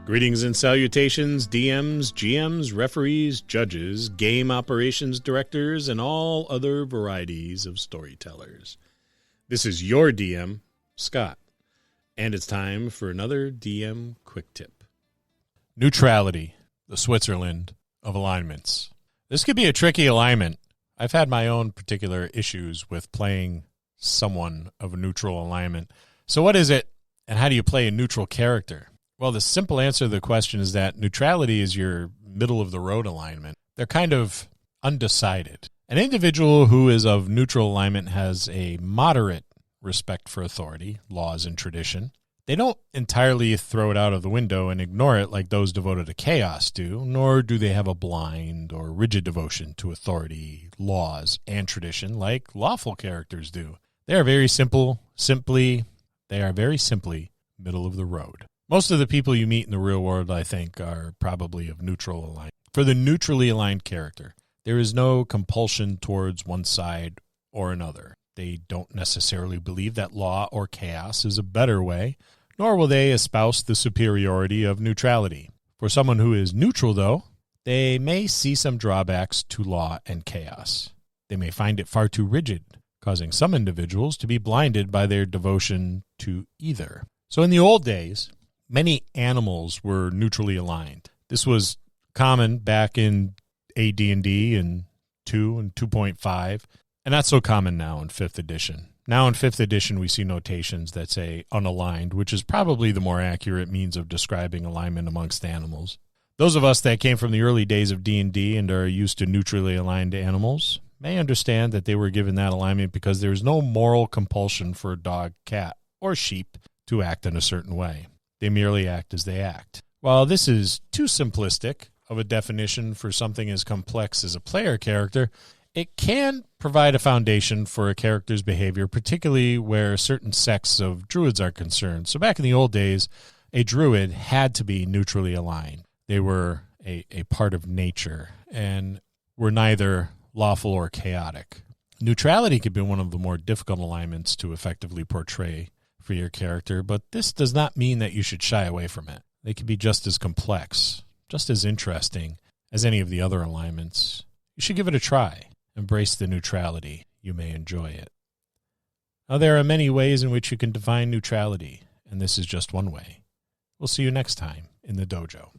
Greetings and salutations, DMs, GMs, referees, judges, game operations directors, and all other varieties of storytellers. This is your DM, Scott, and it's time for another DM Quick Tip. Neutrality, the Switzerland of alignments. This could be a tricky alignment. I've had my own particular issues with playing someone of a neutral alignment. So what is it, and how do you play a neutral character? Well, the simple answer to the question is that neutrality is your middle-of-the-road alignment. They're kind of undecided. An individual who is of neutral alignment has a moderate respect for authority, laws, and tradition. They don't entirely throw it out of the window and ignore it like those devoted to chaos do, nor do they have a blind or rigid devotion to authority, laws, and tradition like lawful characters do. They are very simply middle of the road. Most of the people you meet in the real world, I think, are probably of neutral alignment. For the neutrally aligned character, there is no compulsion towards one side or another. They don't necessarily believe that law or chaos is a better way, nor will they espouse the superiority of neutrality. For someone who is neutral, though, they may see some drawbacks to law and chaos. They may find it far too rigid, causing some individuals to be blinded by their devotion to either. So in the old days, many animals were neutrally aligned. This was common back in AD&D and 2 and 2.5, and not so common now in 5th edition. Now in 5th edition, we see notations that say unaligned, which is probably the more accurate means of describing alignment amongst animals. Those of us that came from the early days of D&D and are used to neutrally aligned animals may understand that they were given that alignment because there is no moral compulsion for a dog, cat, or sheep to act in a certain way. They merely act as they act. While this is too simplistic of a definition for something as complex as a player character, it can provide a foundation for a character's behavior, particularly where certain sects of druids are concerned. So back in the old days, a druid had to be neutrally aligned. They were a part of nature and were neither lawful or chaotic. Neutrality could be one of the more difficult alignments to effectively portray for your character, but this does not mean that you should shy away from it. They can be just as complex, just as interesting as any of the other alignments. You should give it a try. Embrace the neutrality. You may enjoy it. Now, there are many ways in which you can define neutrality, and this is just one way. We'll see you next time in the dojo.